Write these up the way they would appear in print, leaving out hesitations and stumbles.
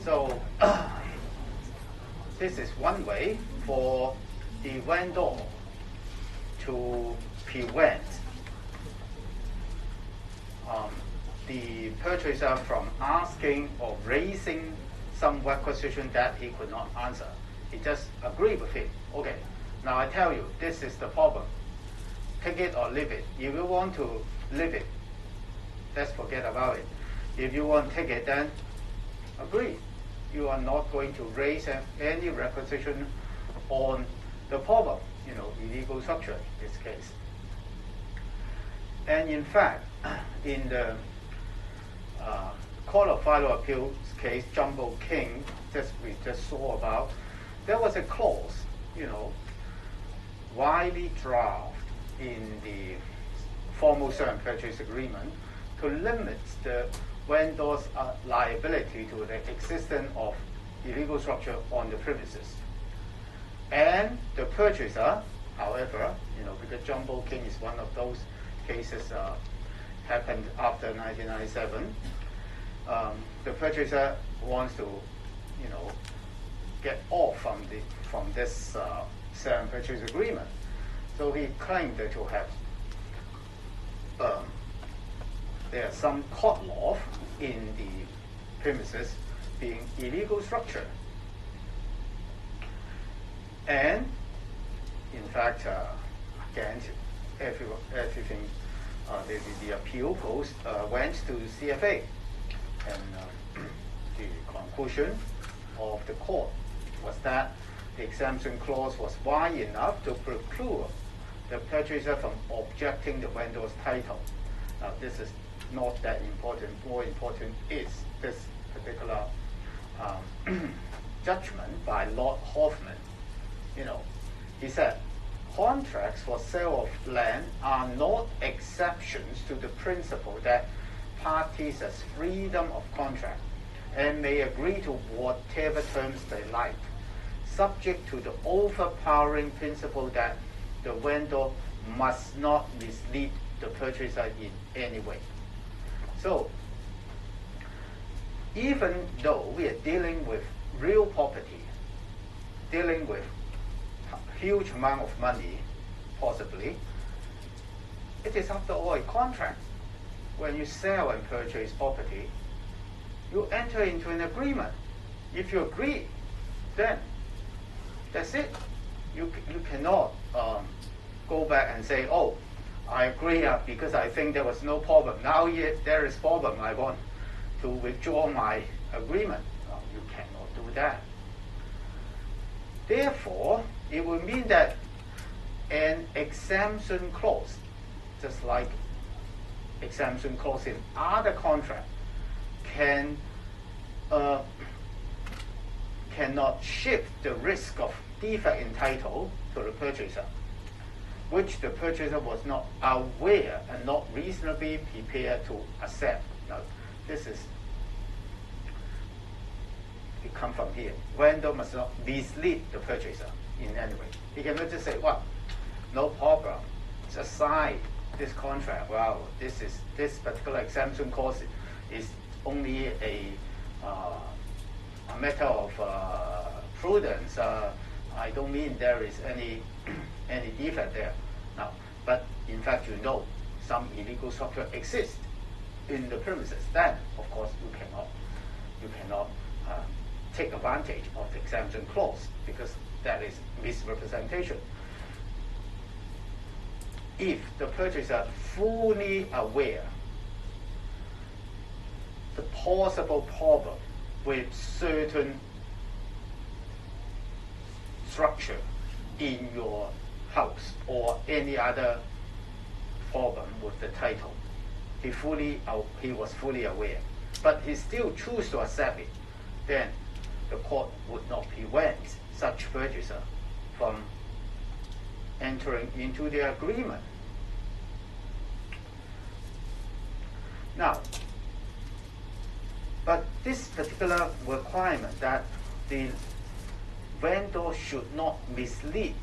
So this is one way for the vendor to prevent the purchaser from asking or raising some requisition that he could not answer. He just agreed with him. Okay, now I tell you, this is the problem. Take it or leave it. If you want to leave it, let's forget about it. If you want to take it, then agree. You are not going to raise any requisition on the problem, illegal structure in this case. And in fact, in the Court of Final Appeals case, Jumbo King, we just saw about, there was a clause, widely drafted in the formal sale and purchase agreement to limit the vendor's liability to the existence of illegal structure on the premises. And the purchaser, however, because Jumbo King is one of those cases happened after 1997, the purchaser wants to, get off from this sale and purchase agreement. So he claimed to have there's some court law in the premises being illegal structure. And in fact, again, everything, the appeal went to CFA, and the conclusion of the court was that the exemption clause was wide enough to preclude the purchaser from objecting the vendor's title. Now, this is not that important. More important is this particular judgment by Lord Hoffman. He said, contracts for sale of land are not exceptions to the principle that parties has freedom of contract and may agree to whatever terms they like, subject to the overpowering principle that the vendor must not mislead the purchaser in any way. So, even though we are dealing with real property, dealing with a huge amount of money, possibly, it is after all a contract. When you sell and purchase property, you enter into an agreement. If you agree, then that's it. You cannot go back and say, oh, I agree because I think there was no problem. Now there is problem. I want to withdraw my agreement. No, you cannot do that. Therefore, it will mean that an exemption clause, just like exemption clause in other contracts, cannot shift the risk of defect in title to the purchaser, which the purchaser was not aware and not reasonably prepared to accept. Now, it comes from here. Vendor must not mislead the purchaser in any way. He cannot just say, well, no problem, just sign this contract. Well, this particular exemption clause is only a matter of prudence. I don't mean there is any defect there. Now, but in fact, some illegal structure exists in the premises. Then, of course, you cannot take advantage of the exemption clause because that is misrepresentation. If the purchaser fully aware the possible problem with certain structure in your house or any other problem with the title, he was fully aware, but he still choose to accept it, then the court would not prevent such purchaser from entering into the agreement. Now, but this particular requirement that the vendor should not mislead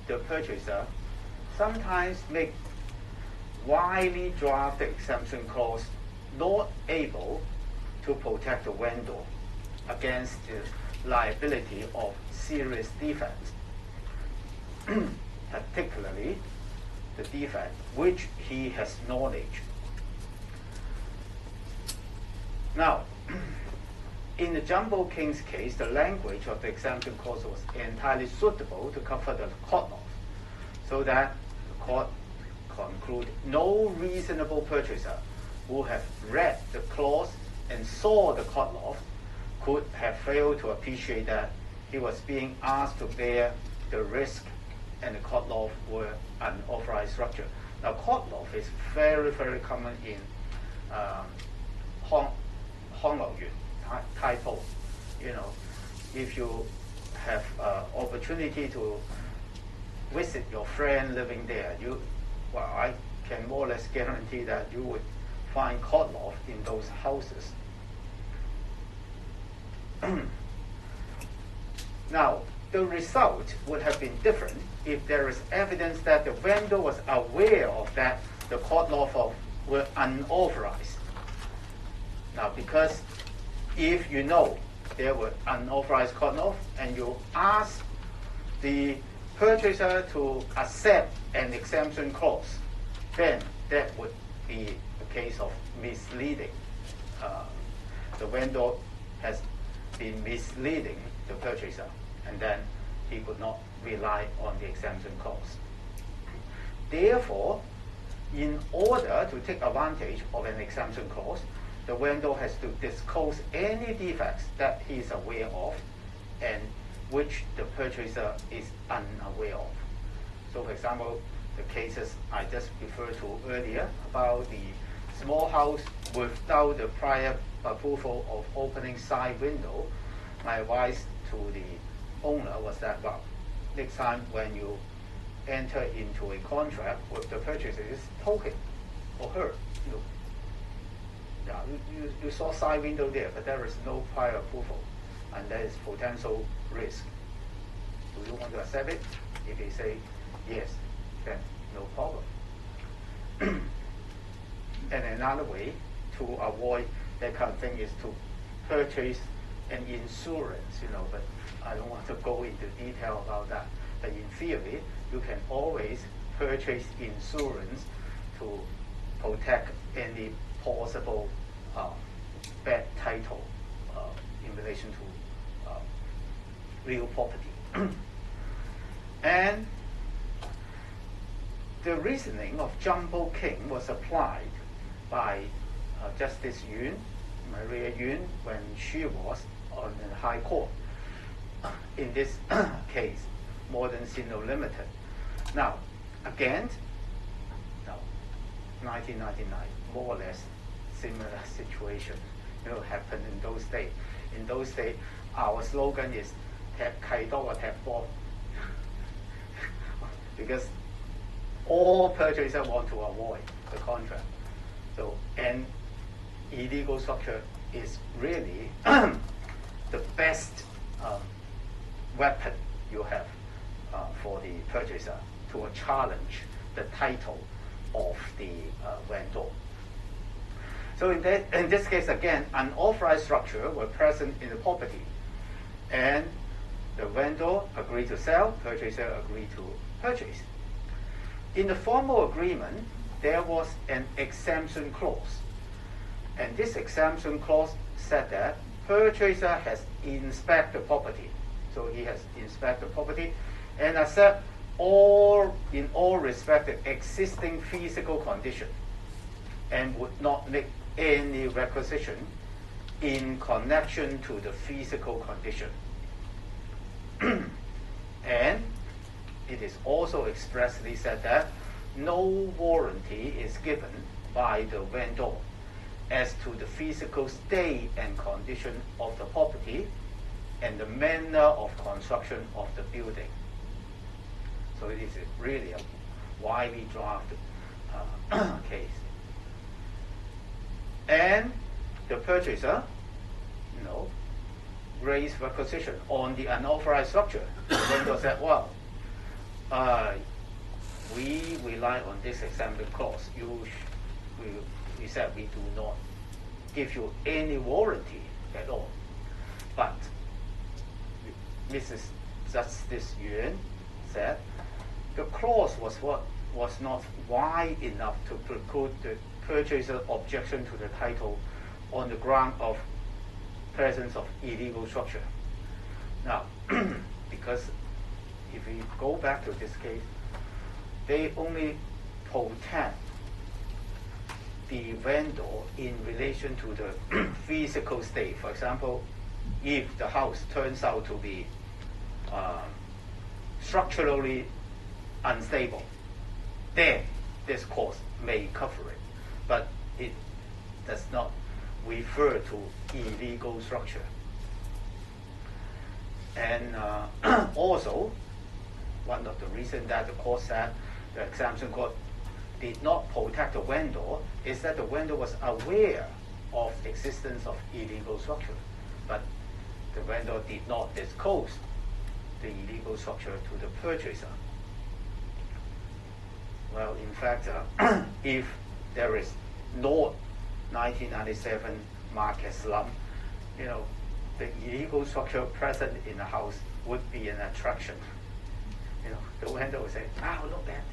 the purchaser sometimes make widely drafted exemption clause not able to protect the vendor against the liability of serious defects, particularly the defect which he has knowledge. Now, in the Jumbo King's case, the language of the exemption clause was entirely suitable to cover the court loss, so that the court conclude no reasonable purchaser who have read the clause and saw the court loss could have failed to appreciate that he was being asked to bear the risk and the court loss were unauthorized structure. Now, court loss is very, very common in typo. If you have opportunity to visit your friend living there, I can more or less guarantee that you would find court loss in those houses. Now, the result would have been different if there is evidence that the vendor was aware of that the court loss were unauthorized. Now, because if you know there were unauthorized court loss and you ask the purchaser to accept an exemption clause, then that would be a case of misleading. The vendor has been misleading the purchaser, and then he could not rely on the exemption clause. Therefore, in order to take advantage of an exemption clause, the vendor has to disclose any defects that he is aware of and which the purchaser is unaware of. So, for example, the cases I just referred to earlier about the small house without the prior approval of opening side window, my advice to the owner was that, well, next time when you enter into a contract with the purchaser, just told him or her, you saw side window there, but there is no prior approval, and there is potential risk. Do you want to accept it? If they say yes, then no problem. And another way to avoid that kind of thing is to purchase an insurance, but I don't want to go into detail about that. But in theory, you can always purchase insurance to protect any possible bad title in relation to real property. And the reasoning of Jumbo King was applied by Justice Maria Yuen, when she was on the High Court. In this case, Modern Sino Limited. Now, again, 1999, more or less similar situation, happened in those days. In those days, our slogan is "Tap Kai Dog Tap Ball," because all purchasers want to avoid the contract. So, and illegal structure is really the best weapon you have for the purchaser to challenge the title of the vendor. So in this case, again, unauthorized structure were present in the property, and the vendor agreed to sell, purchaser agreed to purchase. In the formal agreement, there was an exemption clause, and this exemption clause said that purchaser has inspected the property, so he has inspected the property and accept in all respect the existing physical condition, and would not make any requisition in connection to the physical condition. And it is also expressly said that no warranty is given by the vendor as to the physical state and condition of the property and the manner of construction of the building. So it is really a widely drafted case. And the purchaser, raised requisition on the unauthorized structure. The vendor said, well, we rely on this exemption clause. We said we do not give you any warranty at all. Mrs. Justice Yuan said, the clause was not wide enough to preclude the purchaser's objection to the title on the ground of presence of illegal structure. Now, because if we go back to this case, they only protect the vendor in relation to the physical state. For example, if the house turns out to be structurally unstable, then this clause may cover it, but it does not refer to illegal structure. And also, one of the reasons that the court said the exemption clause did not protect the vendor is that the vendor was aware of the existence of illegal structure, but the vendor did not disclose the illegal structure to the purchaser. Well, in fact, if there is no 1997 market slump, the illegal structure present in the house would be an attraction. The vendor would say, look at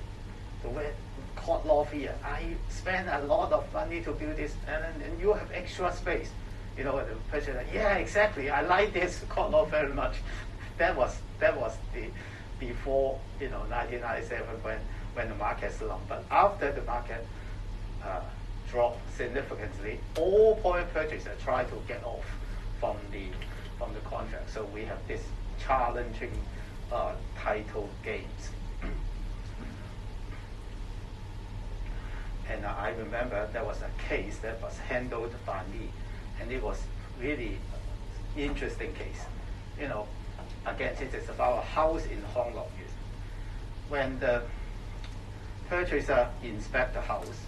the court loft here. I spent a lot of money to build this, and you have extra space. The purchaser, yeah, exactly. I like this court loft very much. That was the before 1997 when the market slumped. But after the market dropped significantly, all point purchasers try to get off from the contract. So we have this challenging title gains. And I remember there was a case that was handled by me, and it was really interesting case. Again, it is about a house in Hong Kong. When the purchaser inspect the house,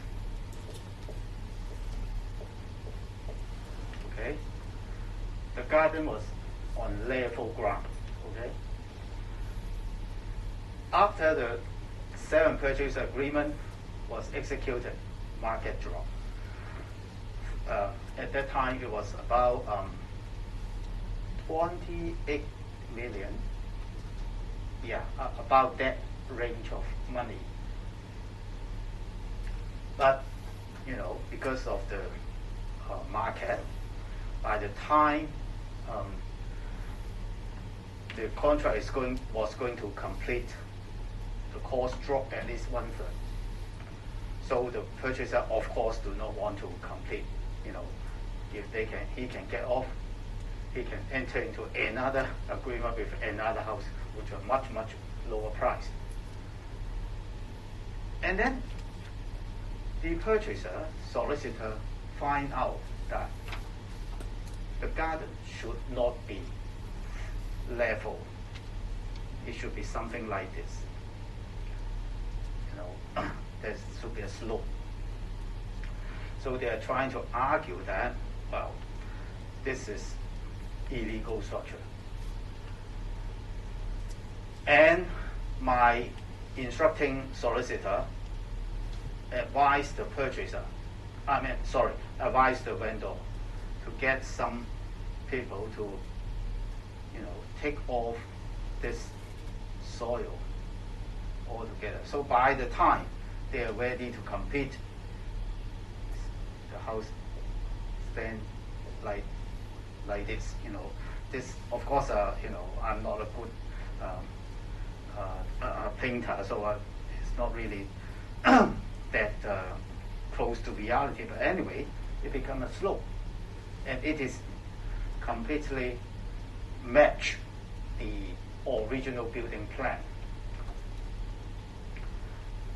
okay, the garden was on level ground, okay. After the sale and purchase agreement was executed, market dropped. At that time, it was about 28 million. Yeah, about that range of money. But because of the market, by the time the contract was going to complete, the cost dropped at least 1/3. So the purchaser, of course, do not want to complete. If he can get off, he can enter into another agreement with another house, which are much lower price. And then the purchaser solicitor find out that the garden should not be level. It should be something like this. There should be a slope. So they are trying to argue that, well, this is illegal structure. And my instructing solicitor advised the advised the vendor to get some people to, take off this soil altogether. So by the time they are ready to complete, the house stand like this. This, of course, I'm not a good painter, so it's not really that close to reality. But anyway, it becomes a slope, and it is completely match the original building plan.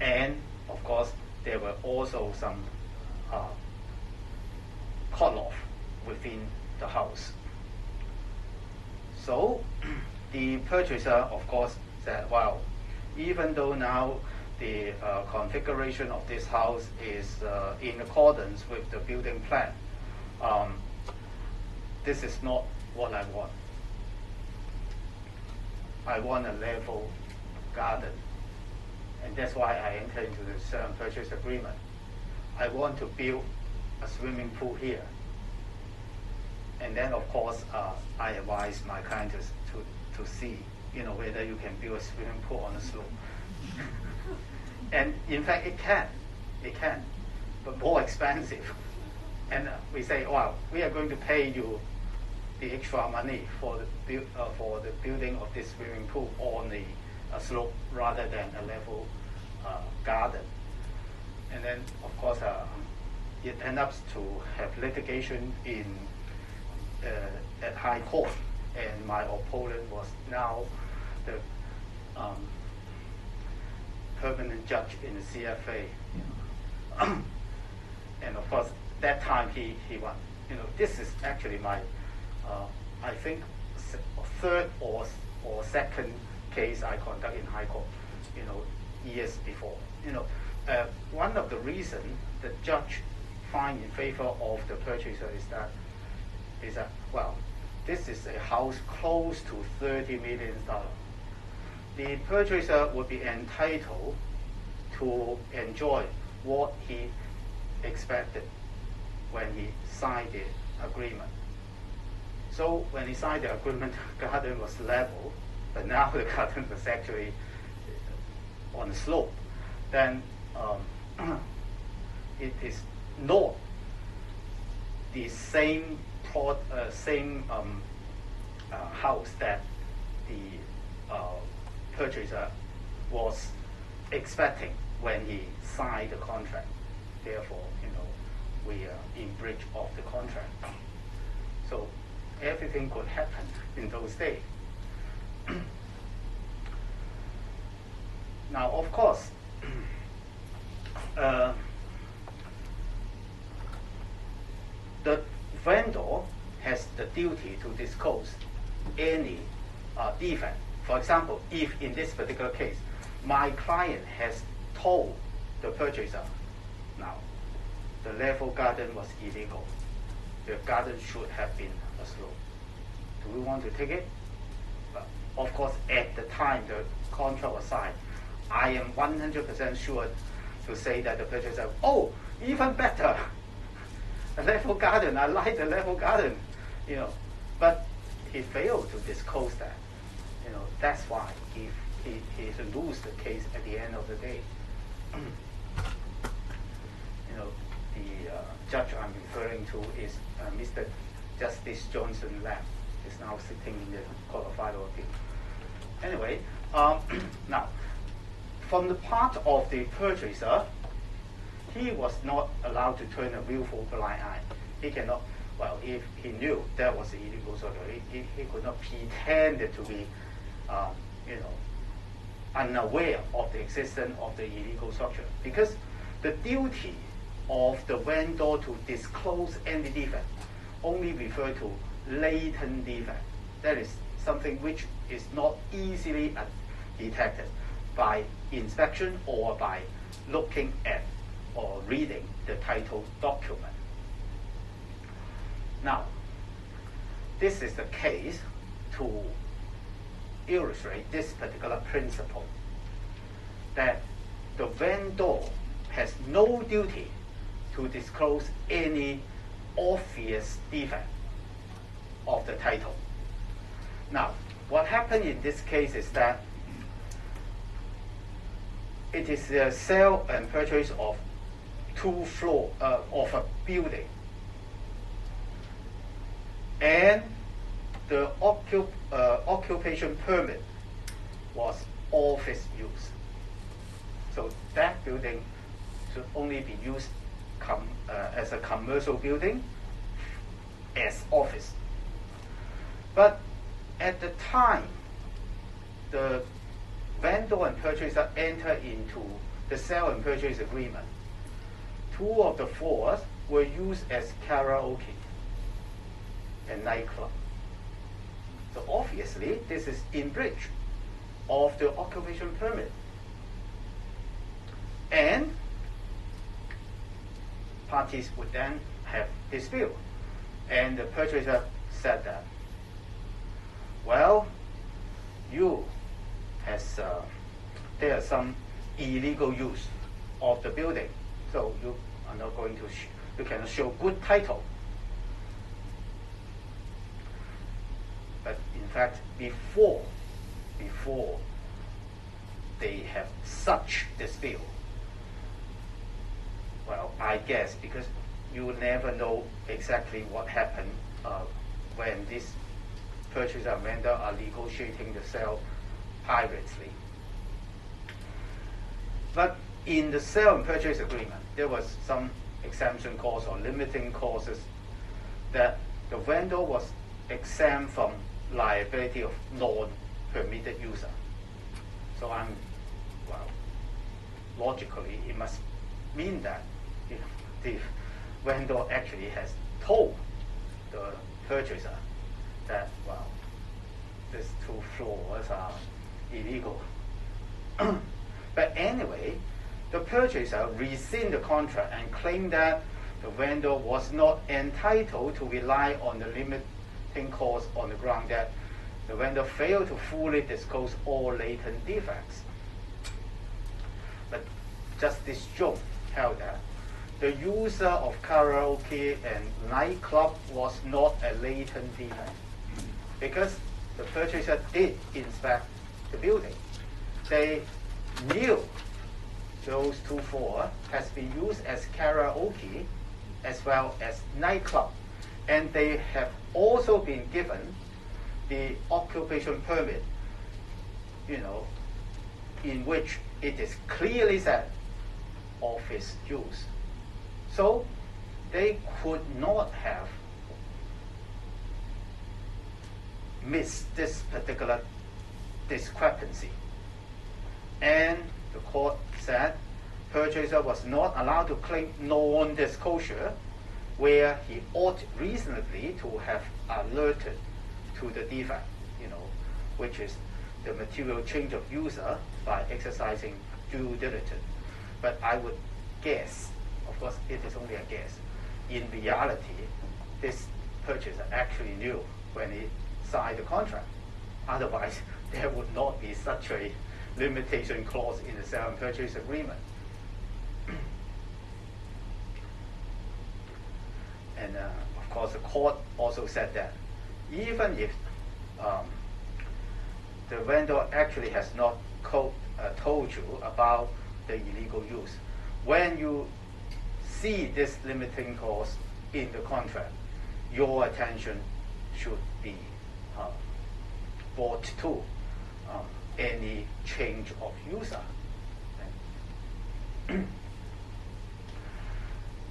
And of course, there were also some cut-off within the house. So the purchaser, of course, said, well, even though now the configuration of this house is in accordance with the building plan, this is not what I want. I want a level garden. And that's why I entered into the sale and purchase agreement. I want to build a swimming pool here. And then, of course, I advise my clients to see, whether you can build a swimming pool on a slope. And in fact, it can, but more expensive. And we say, well, we are going to pay you the extra money for the building of this swimming pool on the slope rather than a level garden. And then, of course, it ends up to have litigation at high court, and my opponent was now the permanent judge in the CFA. And of course, that time he won. This is actually my, I think, third or second case I conduct in high court, years before. One of the reasons the judge find in favor of the purchaser is that well, this is a house close to $30 million. The purchaser would be entitled to enjoy what he expected when he signed the agreement. So when he signed the agreement, the garden was level, but now the garden was actually on a slope. Then it is not the same house that the purchaser was expecting when he signed the contract. Therefore, we are in breach of the contract. So everything could happen in those days. Now, of course, the vendor has the duty to disclose any defect. For example, if in this particular case, my client has told the purchaser, now, the level garden was illegal. The garden should have been a slope. Do we want to take it? But of course, at the time the contract was signed, I am 100% sure to say that the purchaser, oh, even better, a level garden. I like the level garden, But he failed to disclose that. That's why he lose the case at the end of the day. The judge I'm referring to is Mr. Justice Johnson Lam. He's now sitting in the Court of Final Appeal. Anyway, now, from the part of the purchaser, he was not allowed to turn a willful blind eye. He cannot, well, if he knew that was illegal structure, he could not pretend to be, unaware of the existence of the illegal structure. Because the duty of the vendor to disclose any defect only refer to latent defect. That is something which is not easily detected by inspection or by looking at or reading the title document. Now, this is the case to illustrate this particular principle, that the vendor has no duty to disclose any obvious defect of the title. Now, what happened in this case is that it is a sale and purchase of 2 floors of a building, and the occupation permit was office use. So that building should only be used as a commercial building, as office. But at the time the vendor and purchaser enter into the sale and purchase agreement, 2 of the floors were used as karaoke and nightclub. So obviously this is in breach of the occupation permit. And parties would then have dispute. And the purchaser said that, well, there are some illegal use of the building, so you are not going to, you cannot show good title. But in fact, before they have such dispute, well, I guess because you will never know exactly what happened when this purchaser and vendor are negotiating the sale privately. But in the sale and purchase agreement, there was some exemption clause or limiting clauses that the vendor was exempt from liability of non-permitted user. So logically, it must mean that the vendor actually has told the purchaser that, well, these 2 floors are illegal. But anyway, the purchaser rescind the contract and claimed that the vendor was not entitled to rely on the limiting clause on the ground that the vendor failed to fully disclose all latent defects. But Justice Jones held that the user of karaoke and nightclub was not a latent defect because the purchaser did inspect the building. They knew those 2 floors has been used as karaoke as well as nightclub, and they have also been given the occupation permit, in which it is clearly said office use. So they could not have missed this particular discrepancy. And the court said purchaser was not allowed to claim non-disclosure where he ought reasonably to have alerted to the defect, which is the material change of user by exercising due diligence. But I would guess, of course it is only a guess, in reality this purchaser actually knew when he signed the contract. Otherwise there would not be such a limitation clause in the sale and purchase agreement. And of course the court also said that even if the vendor actually has not told you about the illegal use, when you see this limiting clause in the contract, your attention should be brought to any change of user.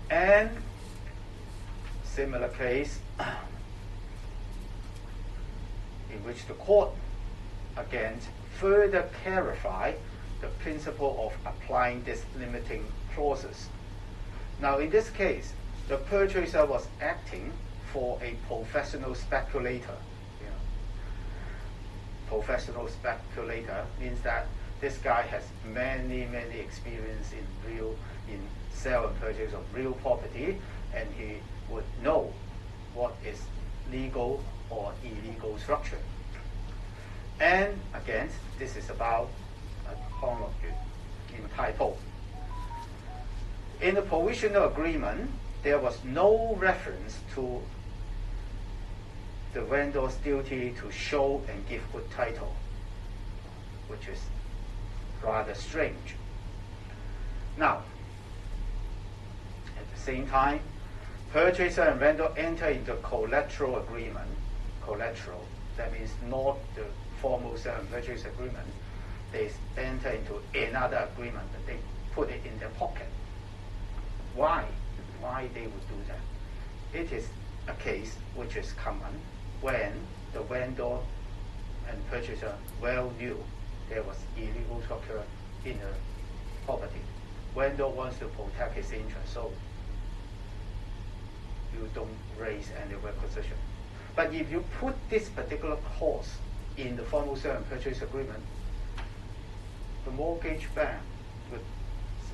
And similar case in which the court again further clarified the principle of applying these limiting clauses. Now in this case, the purchaser was acting for a professional speculator. Professional speculator means that this guy has many experience in sale and purchase of real property, and he would know what is legal or illegal structure. And again, this is about entitled. In the provisional agreement, there was no reference to the vendor's duty to show and give good title, which is rather strange. Now, at the same time, purchaser and vendor enter into collateral agreement. Collateral, that means not the formal sale and purchase agreement. They enter into another agreement that they put it in their pocket. Why? Why they would do that? It is a case which is common when the vendor and purchaser well knew there was illegal structure in the property. Vendor wants to protect his interest, so you don't raise any requisition. But if you put this particular clause in the formal sale and purchase agreement, the mortgage bank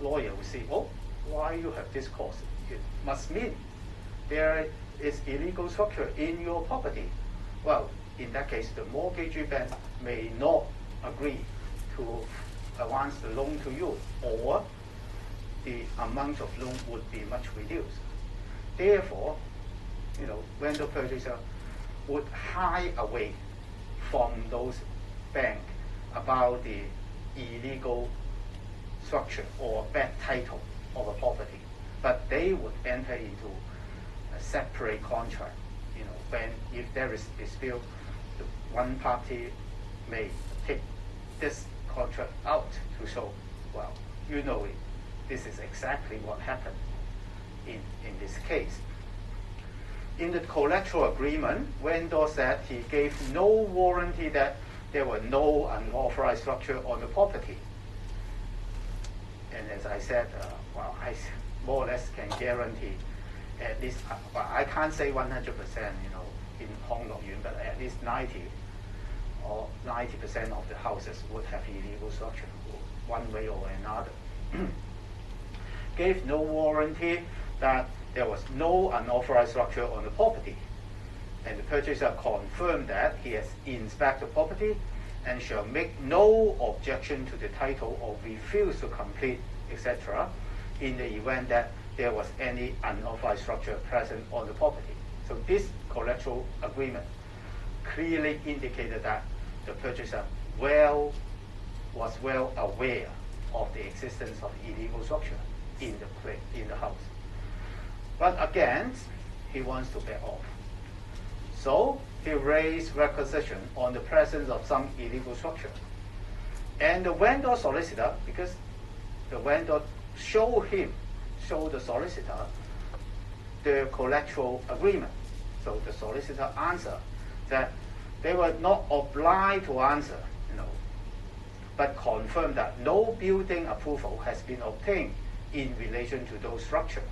lawyer will say, oh, why you have this clause? It must mean there is illegal structure in your property. Well, in that case, the mortgage bank may not agree to advance the loan to you, or the amount of loan would be much reduced. Therefore, vendor purchaser would hide away from those banks about the illegal structure or bad title of a property, but they would enter into a separate contract. When if there is dispute, the one party may take this contract out to show, well, it. This is exactly what happened in this case. In the collateral agreement, vendor said he gave no warranty that there were no unauthorized structure on the property. And as I said, I more or less can guarantee at least, I can't say 100%, in Hong Kong, but at least 90% of the houses would have illegal structure, one way or another. Gave no warranty that there was no unauthorized structure on the property. And the purchaser confirmed that he has inspected the property and shall make no objection to the title or refuse to complete, etc., in the event that there was any unauthorized structure present on the property. So this collateral agreement clearly indicated that the purchaser was well aware of the existence of illegal structure in the house. But again, he wants to back off. So he raised requisition on the presence of some illegal structure. And the vendor solicitor, because the vendor showed the solicitor the collateral agreement. So the solicitor answered that they were not obliged to answer, but confirmed that no building approval has been obtained in relation to those structures.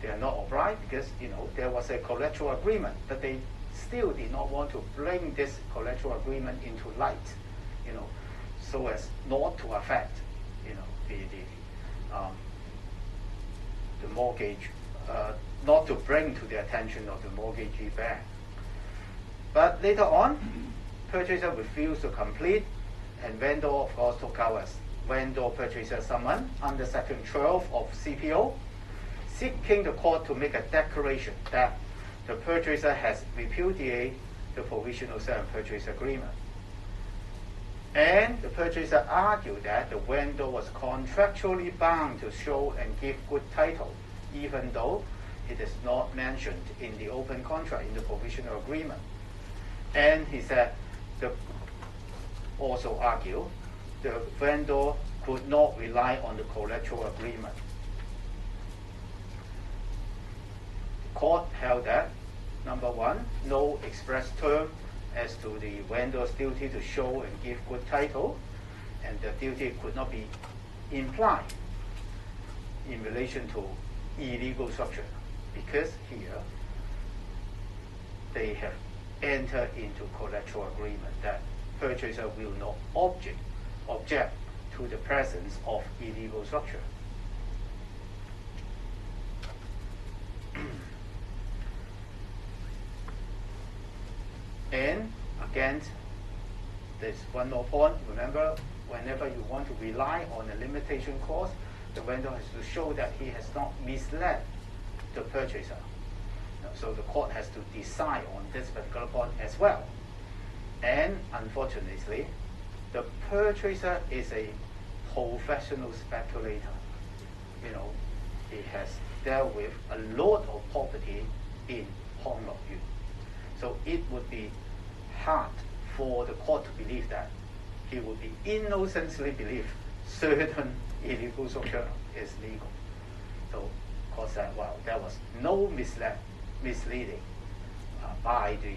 They are not obliged because there was a collateral agreement, but they still did not want to bring this collateral agreement into light, so as not to affect, the mortgage, not to bring to the attention of the mortgagee bank. But later on, purchaser refused to complete, and vendor, of course, took out as vendor purchaser summons under Section 12 of CPO, seeking the court to make a declaration that the purchaser has repudiated the provisional sale and purchase agreement. And the purchaser argued that the vendor was contractually bound to show and give good title, even though it is not mentioned in the open contract in the provisional agreement. And he said, also argued, the vendor could not rely on the collateral agreement. The court held that, number one, no express term as to the vendor's duty to show and give good title, and the duty could not be implied in relation to illegal structure, because here they have entered into collateral agreement that purchaser will not object to the presence of illegal structure. And again, there's one more point. Remember, whenever you want to rely on a limitation clause, the vendor has to show that he has not misled the purchaser. So the court has to decide on this particular point as well. And unfortunately, the purchaser is a professional speculator. He has dealt with a lot of property in Hong Kong. So it would be hard for the court to believe that he would be innocently believe certain illegal structure is legal. So court said, well, there was no misleading by the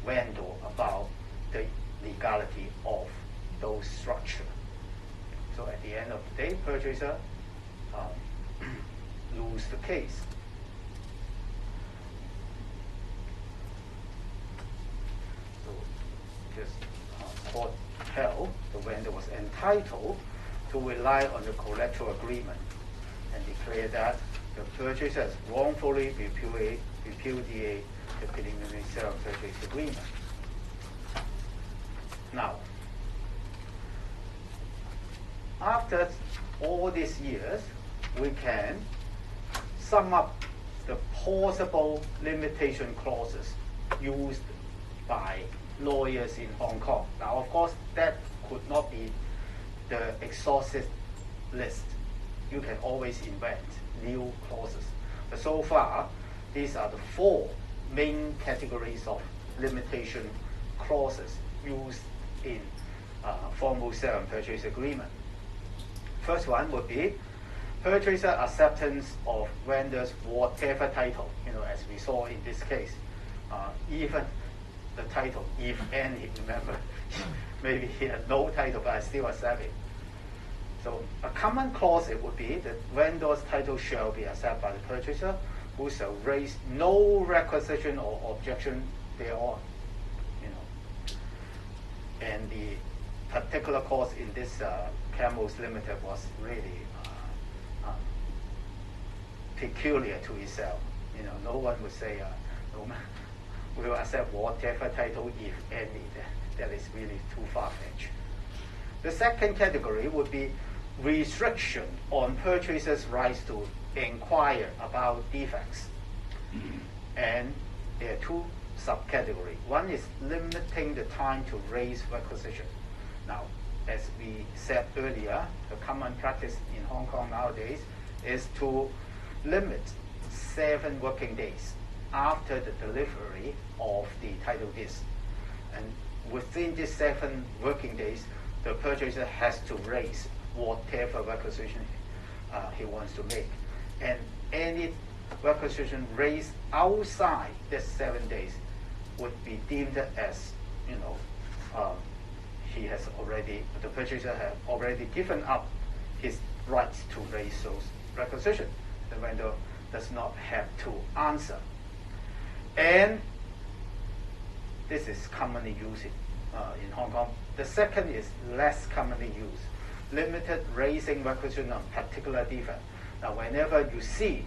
vendor about the legality of those structures. So at the end of the day, purchaser lose the case. So this court held the vendor was entitled to rely on the collateral agreement and declared that the purchaser has wrongfully repudiated the preliminary sale and purchase agreement. Now, after all these years, we can sum up the possible limitation clauses used by lawyers in Hong Kong. Now, of course, that could not be the exhaustive list. You can always invent new clauses. But so far, these are the 4 main categories of limitation clauses used in formal sale and purchase agreement. First one would be purchaser acceptance of vendor's whatever title. As we saw in this case, even the title, if any, remember, maybe he had no title, but I still accept it. So a common clause, it would be that vendor's title shall be accepted by the purchaser, who shall raise no requisition or objection thereon. And the particular clause in this Camels Limited was really peculiar to itself. No one would say we will accept whatever title, if any. That is really too far-fetched. The second category would be restriction on purchaser's rights to inquire about defects. And there are 2 subcategories. One is limiting the time to raise requisition. Now, as we said earlier, the common practice in Hong Kong nowadays is to limit 7 working days after the delivery of the title deed. And within these 7 working days, the purchaser has to raise whatever requisition he wants to make. And any requisition raised outside the 7 days would be deemed as, the purchaser has already given up his rights to raise those requisitions. The vendor does not have to answer. And this is commonly used in Hong Kong. The second is less commonly used, limited raising requisition on particular defect. Now, whenever you see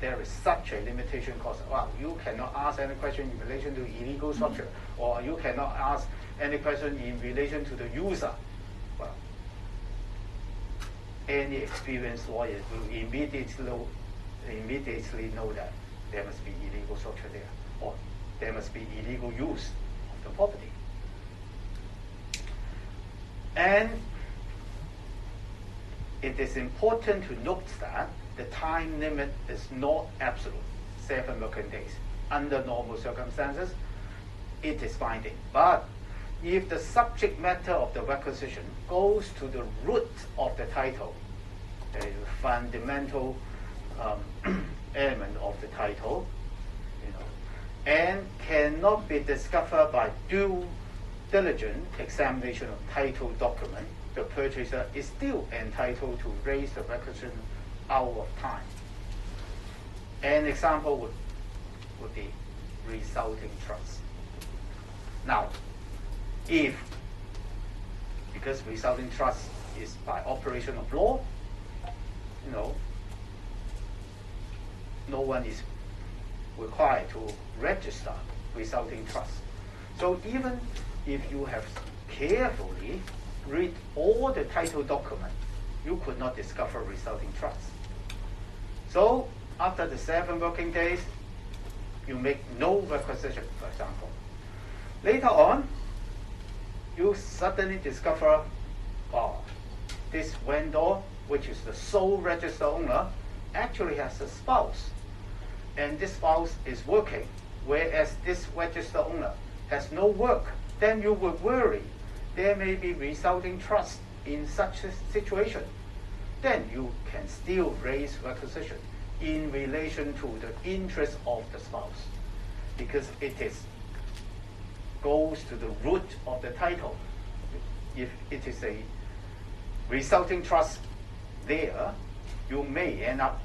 there is such a limitation clause, you cannot ask any question in relation to illegal structure, or you cannot ask any question in relation to the user. Well, any experienced lawyer will immediately know that there must be illegal structure there, or there must be illegal use of the property. And it is important to note that the time limit is not absolute, 7 working days. Under normal circumstances, it is binding. But if the subject matter of the requisition goes to the root of the title, the fundamental element of the title, and cannot be discovered by due diligent examination of title document, the purchaser is still entitled to raise the requisition out of time. An example would be resulting trust. Now, because resulting trust is by operation of law, no one is required to register resulting trust. So even if you have carefully read all the title document, you could not discover resulting trust. So after the 7 working days, you make no requisition, for example. Later on, you suddenly discover, this vendor, which is the sole registered owner, actually has a spouse. And this spouse is working, whereas this registered owner has no work. Then you would worry there may be resulting trust in such a situation. Then you can still raise requisition in relation to the interest of the spouse, because it goes to the root of the title. If it is a resulting trust there, you may end up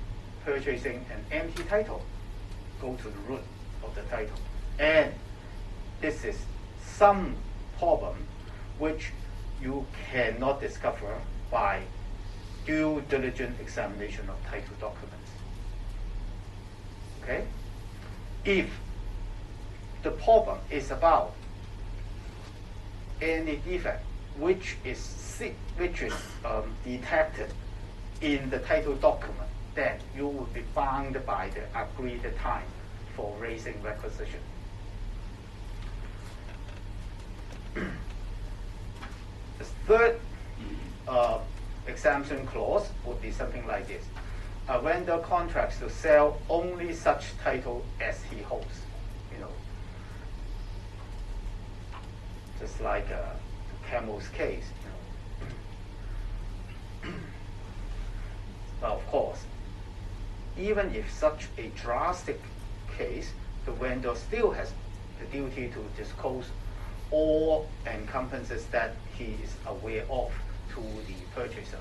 purchasing an empty title. Go to the root of the title. And this is some problem which you cannot discover by due diligent examination of title documents. Okay? If the problem is about any defect which is detected in the title document, then you will be bound by the agreed time for raising requisition. third exemption clause would be something like this. A vendor contracts to sell only such title as he holds. Just like Camel's case. Now, of course, even if such a drastic case, the vendor still has the duty to disclose all encumbrances that he is aware of to the purchaser.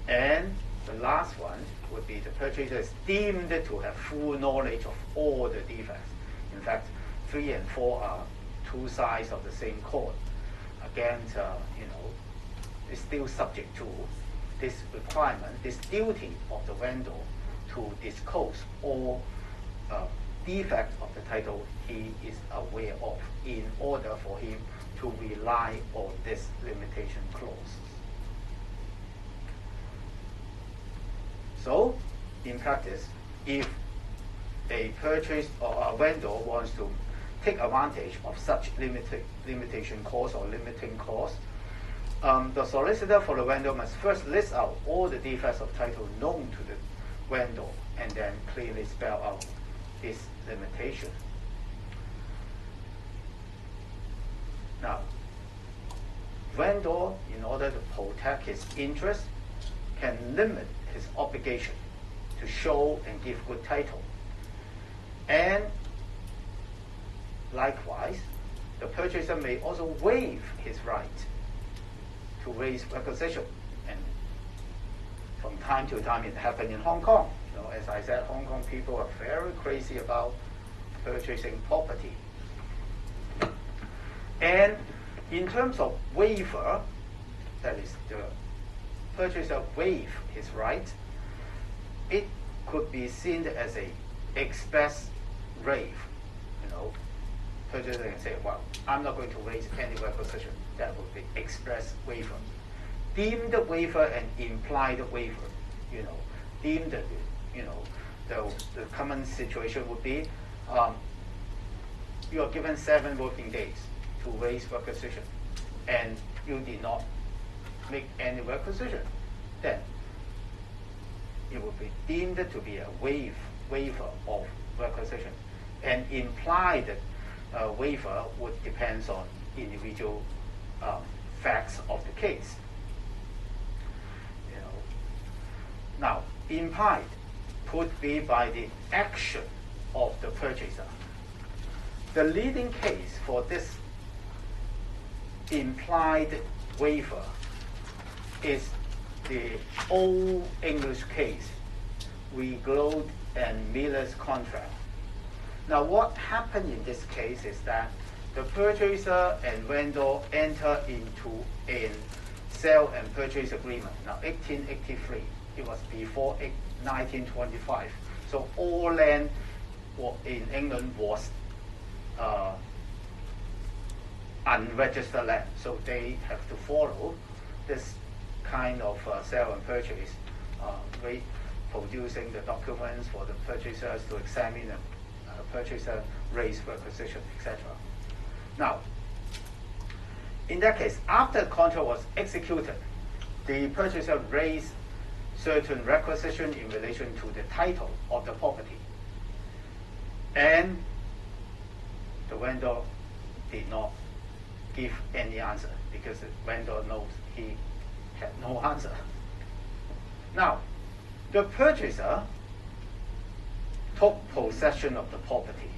And the last one would be the purchaser is deemed to have full knowledge of all the defects. In fact, 3 and 4 are two sides of the same coin. Again, is still subject to this requirement, this duty of the vendor to disclose all defects of the title he is aware of in order for him to rely on this limitation clause. So, in practice, if a purchase or a vendor wants to take advantage of such limitation clause or limiting clause, the solicitor for the vendor must first list out all the defects of title known to the vendor and then clearly spell out this limitation. Now, vendor, in order to protect his interest, can limit his obligation to show and give good title. And likewise, the purchaser may also waive his right to raise requisition. And from time to time it happened in Hong Kong. As I said, Hong Kong people are very crazy about purchasing property. And in terms of waiver, that is, the purchaser waive his right, it could be seen as a express waive. Purchaser can say, well, I'm not going to raise any requisition. That would be express waiver. Deemed waiver and implied waiver. Deemed, the common situation would be you are given 7 working days to raise requisition, and you did not make any requisition. Then it would be deemed to be a waiver of requisition, and implied waiver would depend on individual facts of the case. Now, implied could be by the action of the purchaser. The leading case for this implied waiver is the old English case, Reglode and Miller's contract. Now, what happened in this case is that the purchaser and vendor enter into a sale and purchase agreement. Now, 1883, it was before 1925. So all land in England was unregistered land. So they have to follow this kind of sale and purchase, producing the documents for the purchasers to examine them. Purchaser raise requisition, etc. Now, in that case, after the contract was executed, the purchaser raised certain requisition in relation to the title of the property, and the vendor did not give any answer because the vendor knows he had no answer. Now, the purchaser took possession of the property.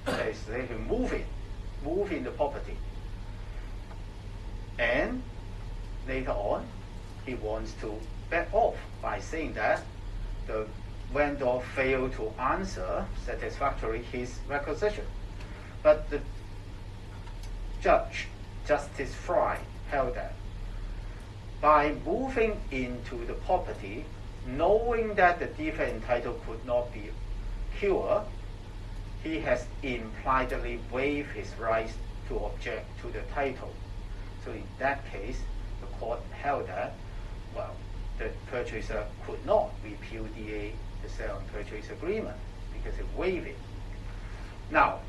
That is, they can move in the property. And later on, he wants to back off by saying that the vendor failed to answer satisfactorily his requisition. But the judge, Justice Fry, held that by moving into the property, knowing that the defect in title could not be cured, he has impliedly waived his rights to object to the title. So in that case, the court held that, well, the purchaser could not repudiate the sale and purchase agreement because it waived it. Now,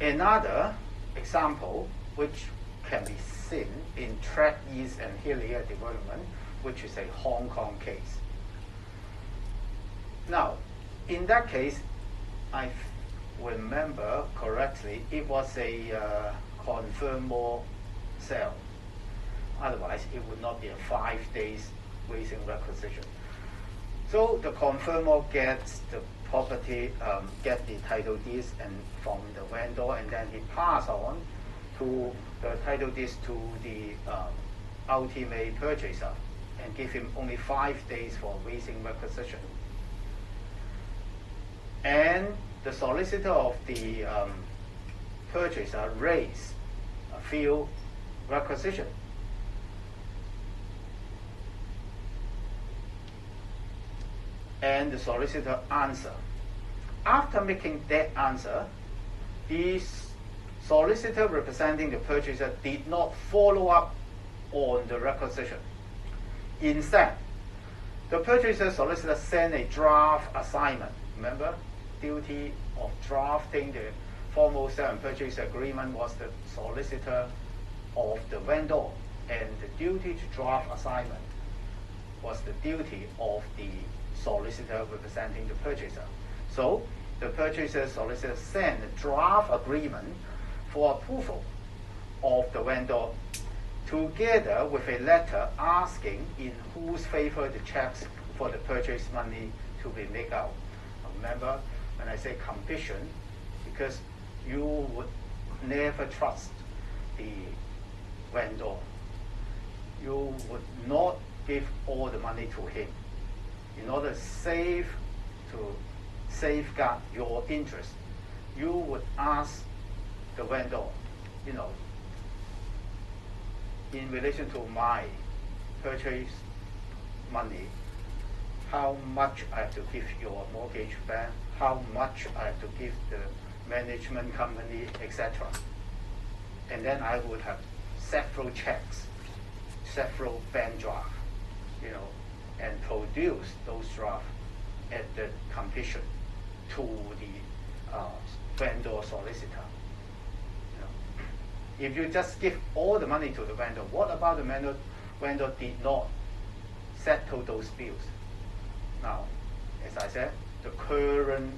Another example, which can be seen in Track East and Hillier development, which is a Hong Kong case. Now, in that case, I remember correctly, it was a confirmor sale. Otherwise, it would not be a 5 days raising requisition. So the confirmer gets the property, get the title deeds and from the vendor, and then he pass on to the title deeds to the ultimate purchaser and give him only 5 days for raising requisition. And the solicitor of the purchaser raised a few requisition. And the solicitor answer. After making that answer, the solicitor representing the purchaser did not follow up on the requisition. Instead, the purchaser solicitor sent a draft assignment. Remember, duty of drafting the formal sale and purchase agreement was the solicitor of the vendor, and the duty to draft assignment was the duty of the solicitor representing the purchaser. So the purchaser solicitor sent a draft agreement for approval of the vendor together with a letter asking in whose favor the checks for the purchase money to be made out. Remember, when I say competition, because you would never trust the vendor. You would not give all the money to him. In order to safeguard your interest, you would ask the vendor, in relation to my purchase money, how much I have to give your mortgage bank, how much I have to give the management company, etc. And then I would have several checks, several bank drafts, and produce those drafts at the completion to the vendor solicitor. If you just give all the money to the vendor, what about the vendor did not settle those bills? Now, as I said, the current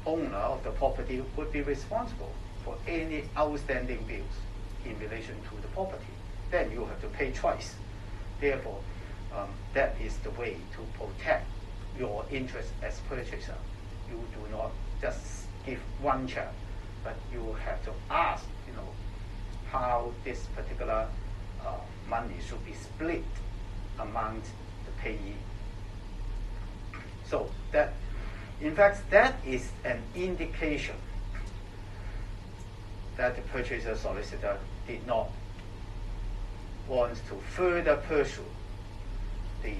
owner of the property would be responsible for any outstanding bills in relation to the property. Then you have to pay twice. Therefore, that is the way to protect your interest as purchaser. You do not just give one check, but you have to ask, how this particular money should be split among the payee. So that, in fact, that is an indication that the purchaser solicitor did not want to further pursue the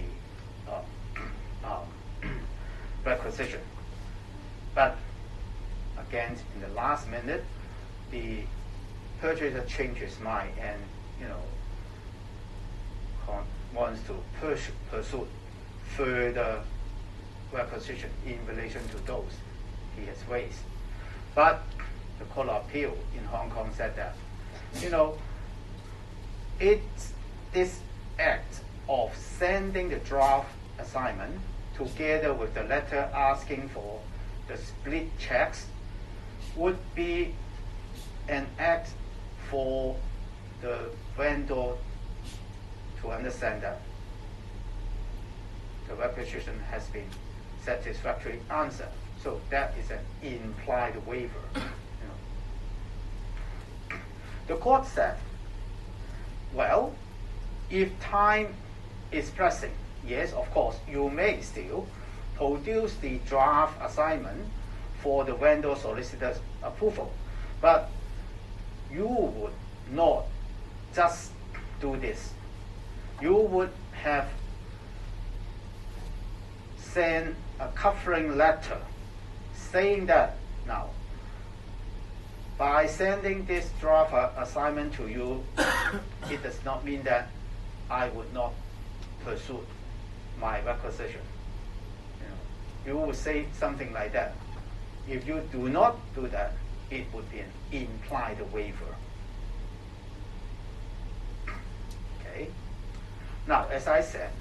requisition. But again, in the last minute, the purchaser changed his mind and wants to pursue further requisition in relation to those he has raised. But the Court of Appeal in Hong Kong said that, it's this act of sending the draft assignment together with the letter asking for the split checks would be an act for the vendor to understand that the requisition has been satisfactorily answered. So that is an implied waiver. The court said, well, if time is pressing, yes, of course, you may still produce the draft assignment for the vendor solicitor's approval, but you would not just do this. You would have sent a covering letter saying that, now, by sending this draft assignment to you, it does not mean that I would not pursue my requisition. You would say something like that. If you do not do that, it would be an implied waiver. Okay. Now, as I said,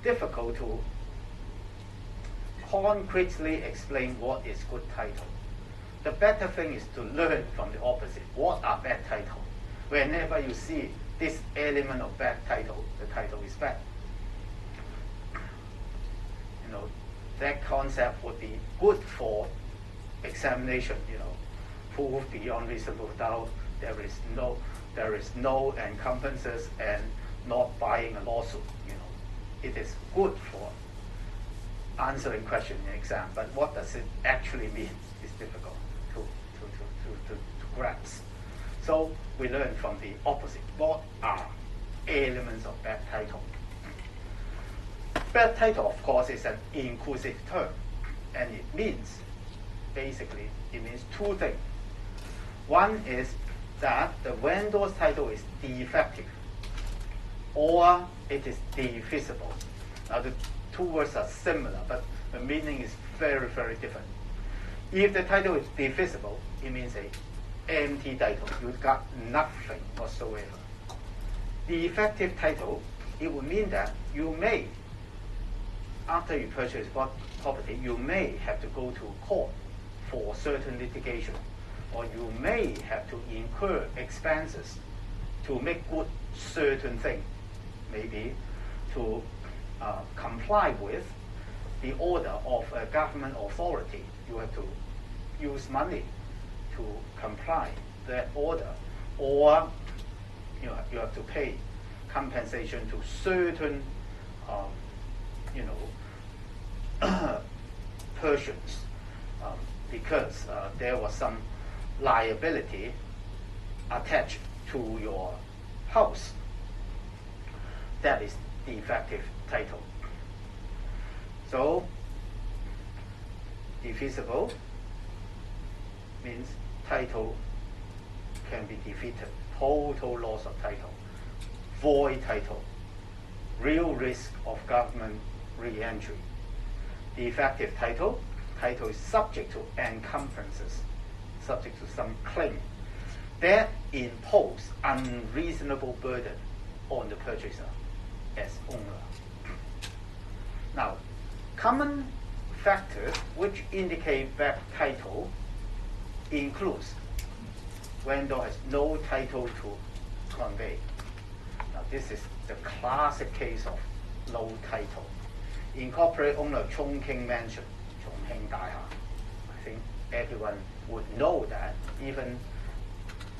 difficult to concretely explain what is good title. The better thing is to learn from the opposite. What are bad title? Whenever you see this element of bad title, the title is bad. You know, that concept would be good for examination. You know, proof beyond reasonable doubt. There is no encumbrances and not buying a lawsuit. You know, it is good for answering question in exam. But what does it actually mean? It's difficult to grasp. So we learn from the opposite. What are elements of bad title? Bad title, of course, is an inclusive term, and it means, basically, it means two things. One is that the vendor's title is defective, or it is defeasible. Now, the two words are similar, but the meaning is very, very different. If the title is defeasible, it means a empty title. You got nothing whatsoever. Defective title, it would mean that you may, after you purchase property, you may have to go to court for certain litigation, or you may have to incur expenses to make good certain things, maybe to comply with the order of a government authority. You have to use money to comply that order, or you have to pay compensation to certain persons because there was some liability attached to your house. That is defective title. So defeasible means title can be defeated, total loss of title, void title, real risk of government re-entry. Defective title, title is subject to encumbrances, subject to some claim that impose unreasonable burden on the purchaser as owner. Now, common factors which indicate bad title includes vendor has no title to convey. Now, this is the classic case of no title. Incorporate owner Chongqing Mansion, Chongqing Daiha. I think everyone would know that, even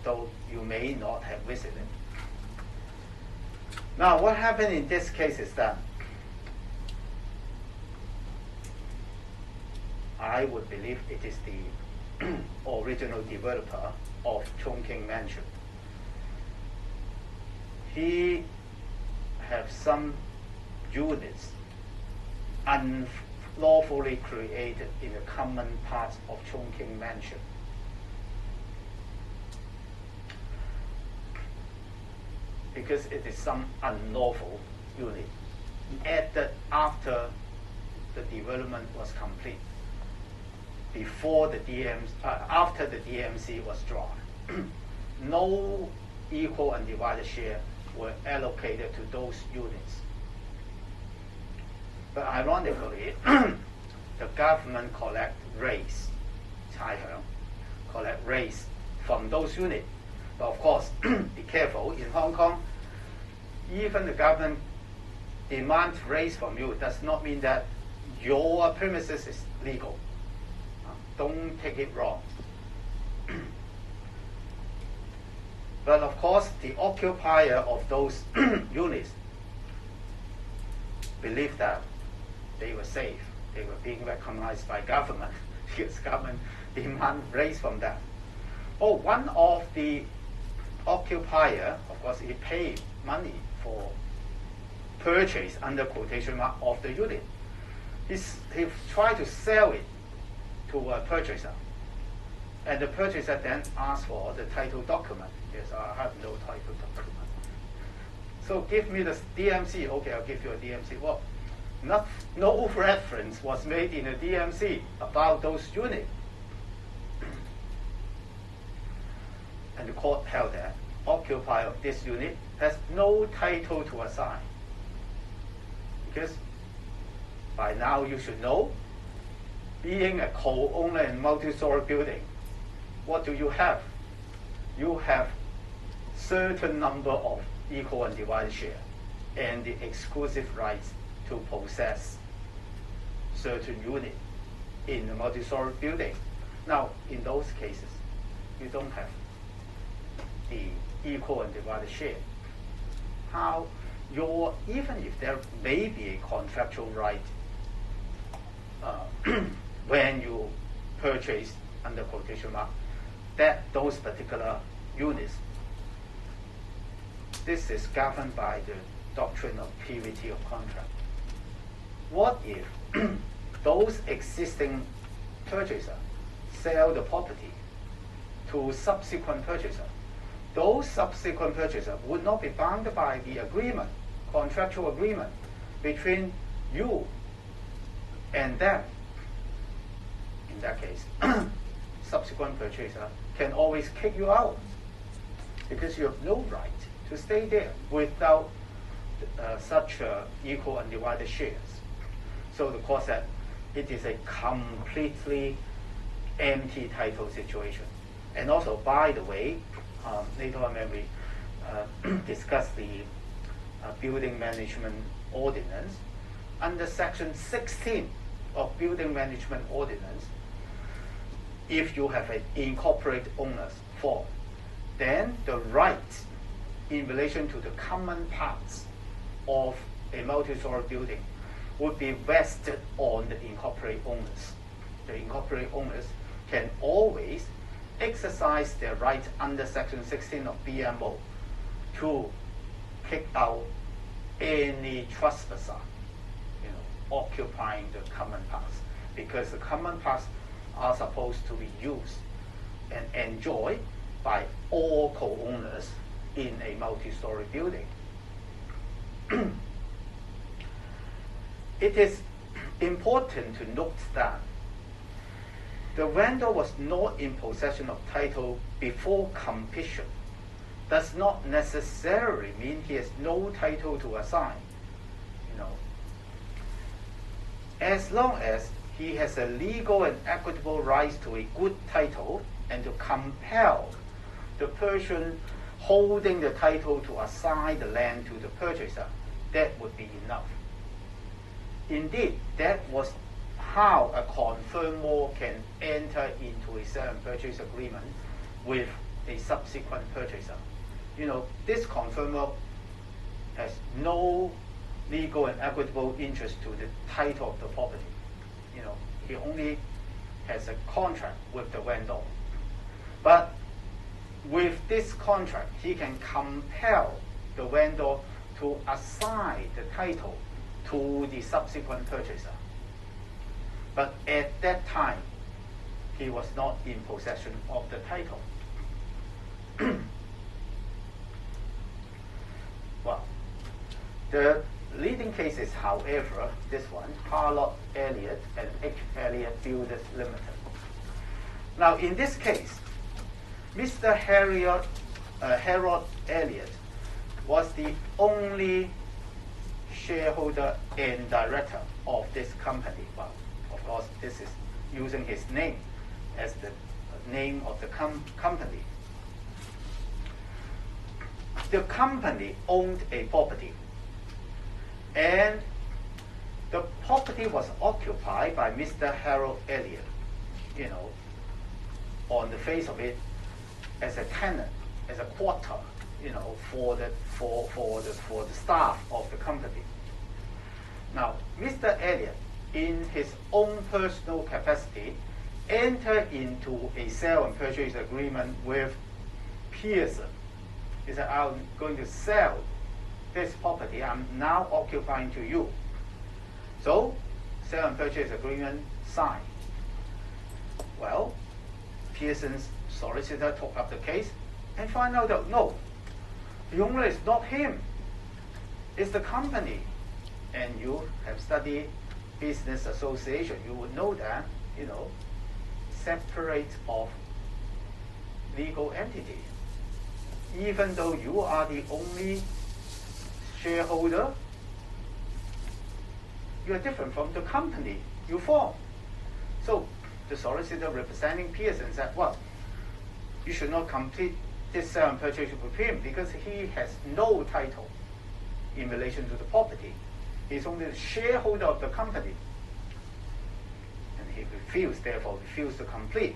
though you may not have visited. Now, what happened in this case is that I would believe it is the original developer of Chongqing Mansion. He have some units unlawfully created in the common parts of Chongqing Mansion. Because it is some unlawful unit added after the development was complete, before the after the DMC was drawn. No equal and divided share were allocated to those units. But ironically, the government collect rates from those units. But of course, be careful, in Hong Kong, even the government demands rates from you does not mean that your premises is legal. Don't take it wrong. But of course, the occupier of those units believed that they were safe. They were being recognized by government because government demand rates from them. Oh, one of the occupier, of course, he paid money for purchase under quotation mark of the unit. He tried to sell it to a purchaser, and the purchaser then asked for the title document. Yes, I have no title document. So give me the DMC. Okay, I'll give you a DMC. Well, no reference was made in the DMC about those units. And the court held that occupier of this unit has no title to assign. Because by now you should know, being a co-owner in multi-story building, what do you have? You have certain number of equal and divided share and the exclusive rights to possess certain unit in a multi-story building. Now, in those cases, you don't have the equal and divided share. How even if there may be a contractual right when you purchase under quotation mark that those particular units, this is governed by the doctrine of privity of contract. What if those existing purchasers sell the property to subsequent purchaser? Those subsequent purchasers would not be bound by the agreement, contractual agreement between you and them. In that case, subsequent purchaser can always kick you out because you have no right to stay there without such equal and divided shares. So the court said it is a completely empty title situation. And also, by the way, later on when we discuss the Building Management Ordinance, under Section 16 of Building Management Ordinance, if you have an incorporated owner's form, then the right in relation to the common parts of a multi-story building would be vested on the incorporated owners. The incorporated owners can always exercise their right under Section 16 of BMO to kick out any trespasser, occupying the common parts, because the common parts are supposed to be used and enjoyed by all co-owners in a multi-story building. It is important to note that the vendor was not in possession of title before completion does not necessarily mean he has no title to assign. As long as he has a legal and equitable right to a good title and to compel the person holding the title to assign the land to the purchaser, that would be enough. Indeed, that was how a confirmor can enter into a sale and purchase agreement with a subsequent purchaser. This confirmer has no legal and equitable interest to the title of the property. He only has a contract with the vendor. But with this contract, he can compel the vendor to assign the title to the subsequent purchaser. But at that time, he was not in possession of the title. Well, the leading cases, however, this one, Harlock Elliott and H. Elliott Builders Limited. Now, in this case, Mr. Harold Elliott was the only shareholder and director of this company. Well, of course, this is using his name as the name of the company. The company owned a property, and the property was occupied by Mr. Harold Elliott, on the face of it, as a tenant, as a quarter, for the staff of the company. Now, Mr. Elliott, in his own personal capacity, entered into a sale and purchase agreement with Pearson. He said, I'm going to sell this property I'm now occupying to you. So, sale and purchase agreement signed. Well, Pearson's solicitor took up the case and found out that no, the owner is not him, it's the company. And you have studied business association, you would know that, separate of legal entity. even though you are the only shareholder, you are different from the company you form. So the solicitor representing Pearson said, well, you should not complete this sale and purchase with him because he has no title in relation to the property. He's only the shareholder of the company. And he therefore refused to complete.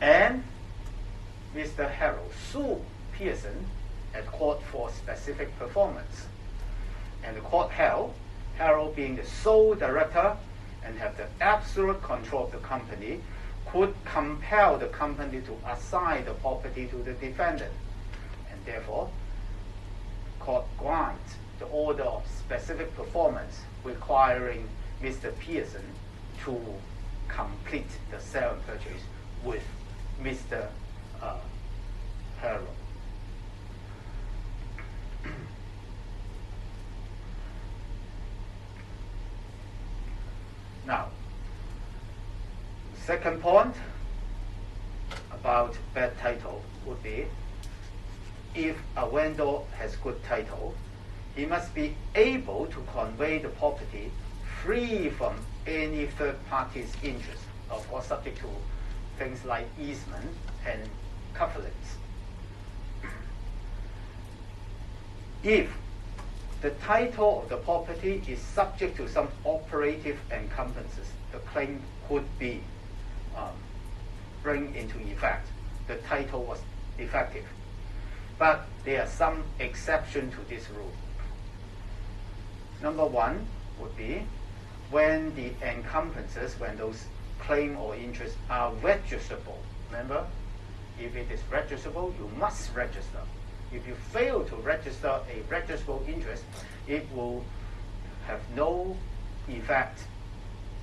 And Mr. Harold sued Pearson at court for specific performance. And the court held Harold, being the sole director and have the absolute control of the company, could compel the company to assign the property to the defendant. And therefore, court grants the order of specific performance requiring Mr. Pearson to complete the sale and purchase with Mr. Harold. Now, second point about bad title would be, if a vendor has good title, he must be able to convey the property free from any third party's interest, of course subject to things like easement and covenants. If the title of the property is subject to some operative encumbrances, the claim could be bring into effect. The title was defective. But there are some exceptions to this rule. Number one would be when the encumbrances, when those claim or interests are registrable. Remember, if it is registrable, you must register. If you fail to register a registrable interest, it will have no effect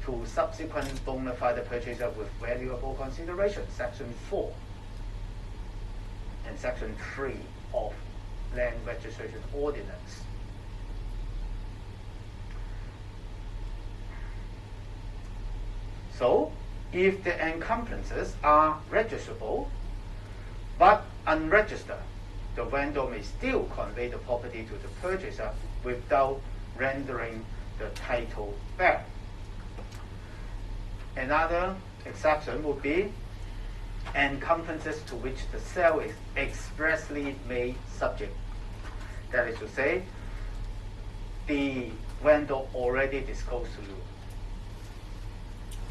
to subsequent bona fide purchaser with valuable consideration, Section 4 and Section 3 of Land Registration Ordinance. So, if the encumbrances are registrable but unregistered, the vendor may still convey the property to the purchaser without rendering the title back. Another exception would be encumbrances to which the sale is expressly made subject. That is to say, the vendor already disclosed to you.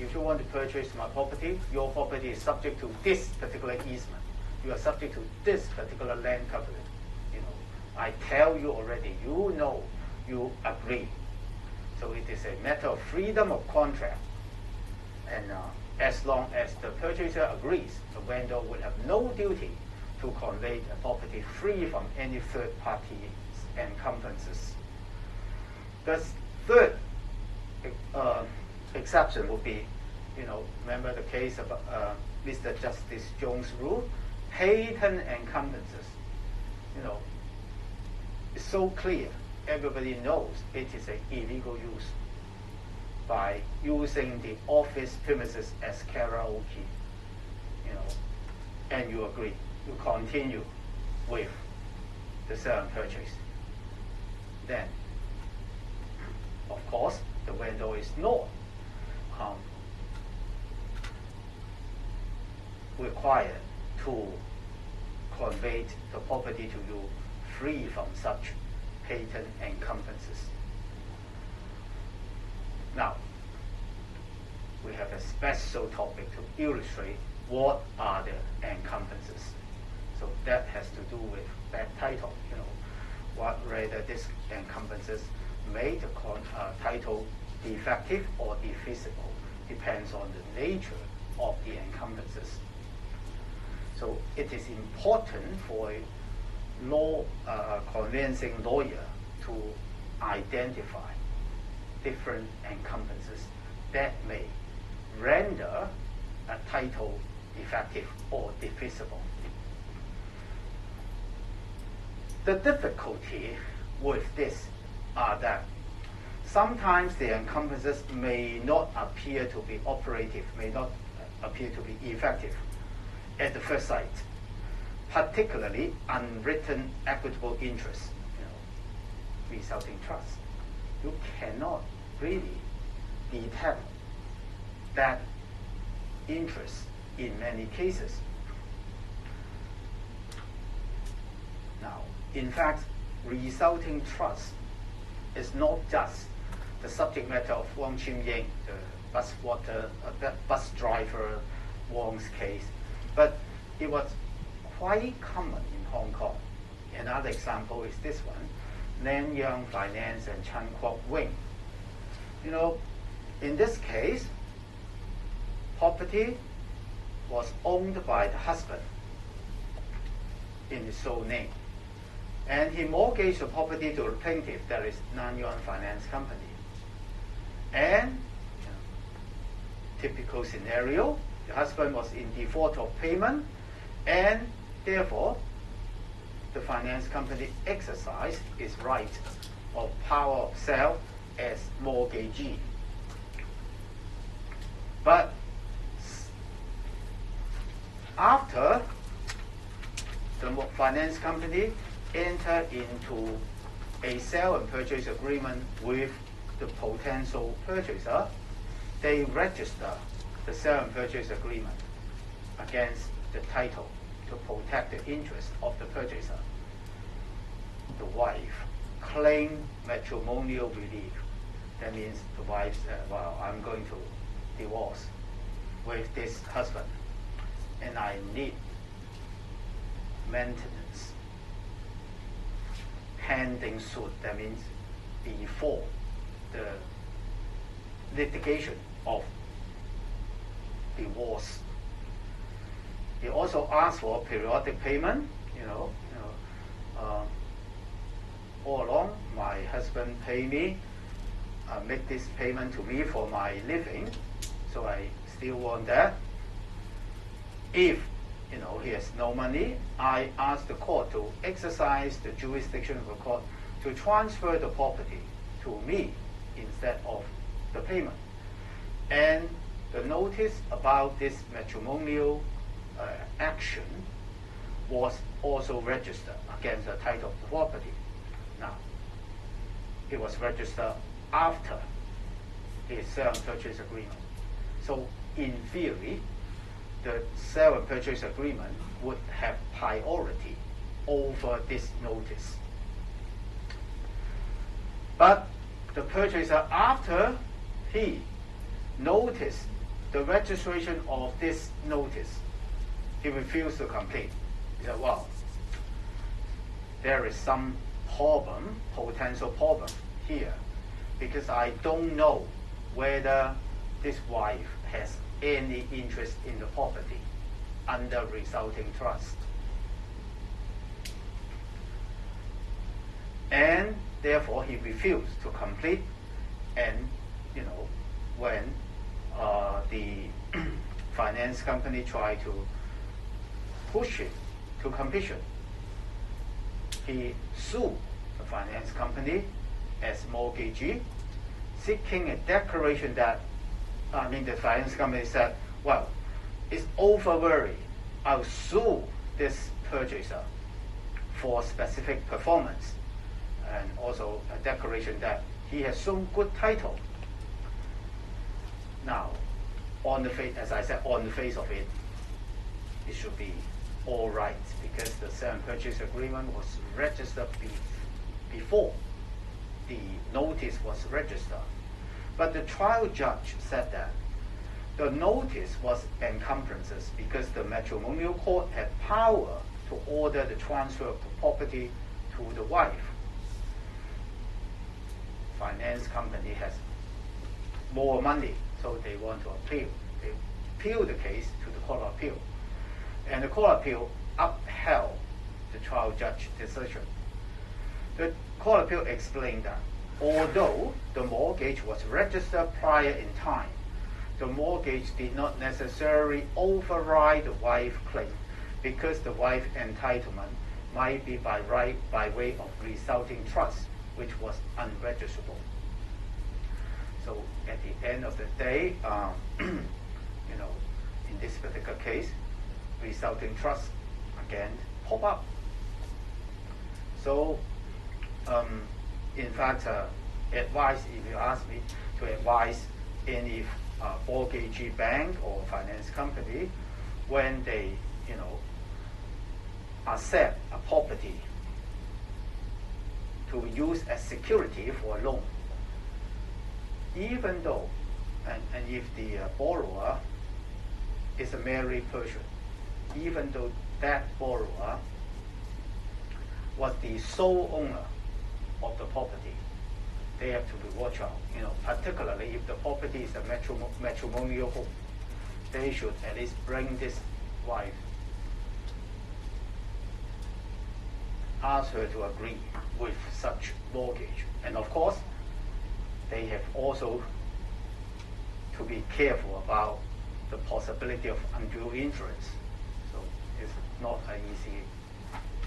If you want to purchase my property, your property is subject to this particular easement. You are subject to this particular land covenant. I tell you already, you know, you agree. So it is a matter of freedom of contract. And as long as the purchaser agrees, the vendor will have no duty to convey the property free from any third party's encumbrances. The third exception would be, remember the case of Mr. Justice Jones' rule, patent encumbrances. It's so clear, everybody knows it is an illegal use by using the office premises as karaoke, and you agree, you continue with the sale and purchase. Then, of course, the vendor is not required to convey the property to you free from such patent encumbrances. Now, we have a special topic to illustrate what are the encumbrances. So that has to do with that title, whether this encumbrances made the title defective or defeasible depends on the nature of the encumbrances. So it is important for a convincing lawyer to identify different encumbrances that may render a title defective or defeasible. The difficulty with this are that sometimes the encumbrances may not appear to be operative, may not appear to be effective at the first sight. particularly unwritten equitable interest, resulting trust. You cannot really detect that interest in many cases. Now, in fact, resulting trust is not just the subject matter of Wang Qingying, the bus driver Wang's case, but it was quite common in Hong Kong. Another example is this one, Nanyang Finance and Chan Kwok Wing. In this case, property was owned by the husband in his sole name, and he mortgaged the property to the plaintiff, that is Nanyang Finance Company. And typical scenario, the husband was in default of payment, and therefore the finance company exercised its right of power of sale as mortgagee. But after the finance company entered into a sale and purchase agreement with the potential purchaser, they register the sale and purchase agreement against the title to protect the interest of the purchaser. The wife claimed matrimonial relief. That means the wife said, well, I'm going to divorce with this husband, and I need maintenance pending suit. That means before the litigation of divorce. He also asked for periodic payment. All along, my husband pay me, make this payment to me for my living, so I still want that. If he has no money, I ask the court to exercise the jurisdiction of the court to transfer the property to me instead of the payment. And the notice about this matrimonial action was also registered against the title of the property. Now, it was registered after the sale and purchase agreement. So, in theory, the sale and purchase agreement would have priority over this notice. But the purchaser, after he noticed the registration of this notice, he refused to complete. He said, well, there is some problem, potential problem here, because I don't know whether this wife has any interest in the property under resulting trust. And therefore he refused to complete, and when the finance company tried to push it to completion, he sued the finance company as mortgagee, seeking a declaration that, the finance company said, well, it's over. I'll sue this purchaser for specific performance, and also a declaration that he has shown good title. Now, on the face, as I said, on the face of it, it should be all right, because the sale and purchase agreement was registered before the notice was registered. But the trial judge said that the notice was encumbrances because the matrimonial court had power to order the transfer of the property to the wife. Finance company has more money, so they want to appeal. They appeal the case to the Court of Appeal. And the Court of Appeal upheld the trial judge's decision. The Court of Appeal explained that although the mortgage was registered prior in time, the mortgage did not necessarily override the wife's claim, because the wife's entitlement might be by way of resulting trust, which was unregisterable. So at the end of the day, in this particular case, resulting trust again pop up. So, in fact, advice, if you ask me to advise any mortgagee bank or finance company, when they, accept a property to use as security for a loan, even though, and if the borrower is a married person, even though that borrower was the sole owner of the property, they have to be watch out. Particularly if the property is a matrimonial home, they should at least bring this wife, ask her to agree with such mortgage. And of course, they have also to be careful about the possibility of undue influence. So it's not an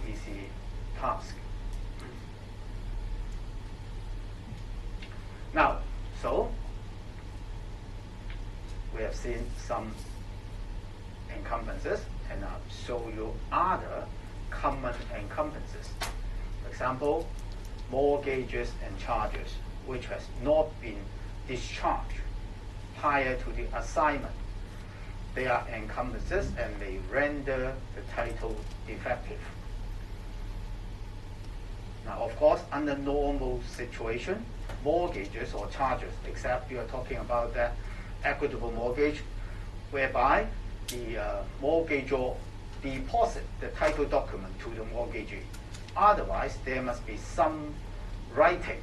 easy task. Now, so we have seen some encumbrances, and I'll show you other common encumbrances. For example, mortgages and charges which has not been discharged prior to the assignment. They are encumbrances and they render the title defective. Now, of course, under normal situation, mortgages or charges, except you are talking about that equitable mortgage, whereby the mortgagor deposit the title document to the mortgagee. Otherwise, there must be some writing,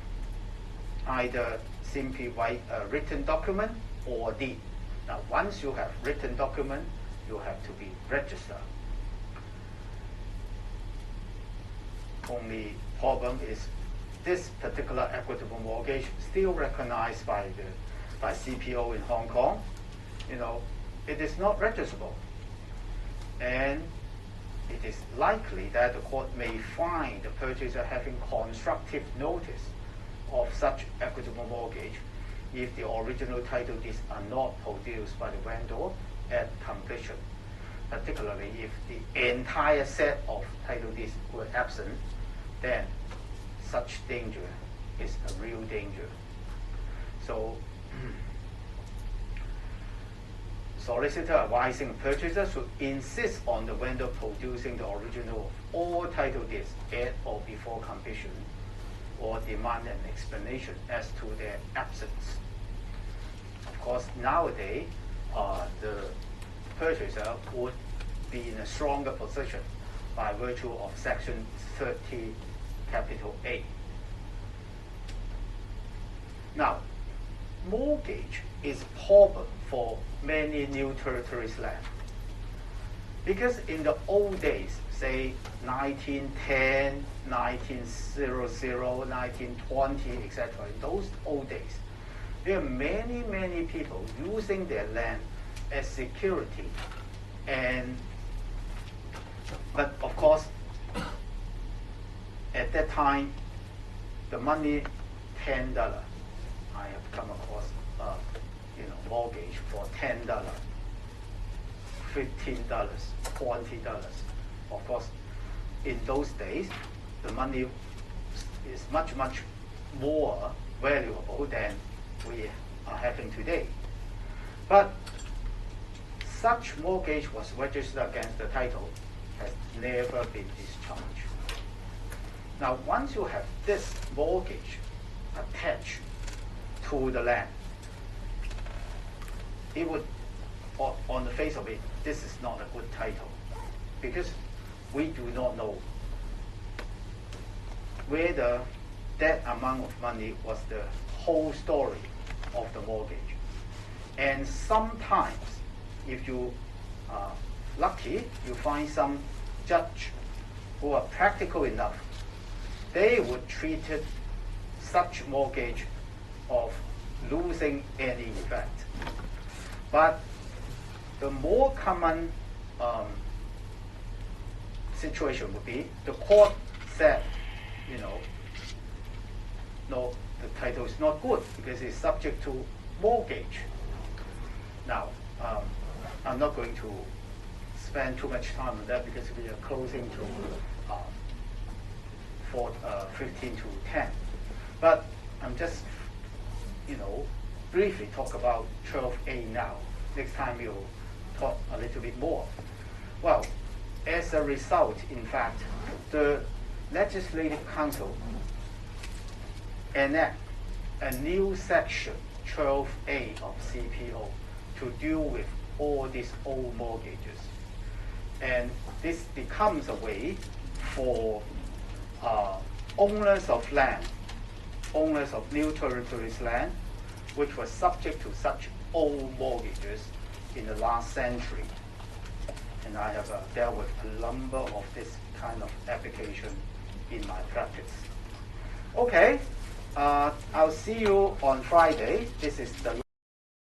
either simply write a written document or deed. Now, once you have written document, you have to be registered. Only problem is this particular equitable mortgage still recognized by CPO in Hong Kong. It is not registrable, and it is likely that the court may find the purchaser having constructive notice of such equitable mortgage if the original title deeds are not produced by the vendor at completion, particularly if the entire set of title deeds were absent. Then such danger is a real danger. So solicitor advising purchaser should insist on the vendor producing the original of all title deeds at or before completion, or demand an explanation as to their absence. Of course, nowadays, the purchaser would be in a stronger position by virtue of Section 30, capital A. Now, mortgage is problem for many new territories land, because in the old days, say 1910, 1900, 1920, etc., in those old days, there are many people using their land as security, but of course, at that time, the money $10. I have come across mortgage for $10, $15, $20. Of course, in those days, the money is much more valuable than we are having today. But such mortgage was registered against the title, has never been discharged. Now, once you have this mortgage attached to the land, it would, on the face of it, this is not a good title, because we do not know whether that amount of money was the whole story of the mortgage. And sometimes, if you are lucky, you find some judge who are practical enough, they would treat such mortgage of losing any effect. But the more common situation would be the court said, no, the title is not good because it's subject to mortgage. Now, I'm not going to spend too much time on that because we are closing to 15 to 10. But I'm just, briefly talk about 12A now. Next time we'll talk a little bit more. Well, as a result, in fact, the Legislative Council enact a new section, 12A of CPO, to deal with all these old mortgages. And this becomes a way for owners of land, owners of new territories land, which were subject to such old mortgages in the last century. And I have dealt with a number of this kind of application in my practice. Okay, I'll see you on Friday. This is the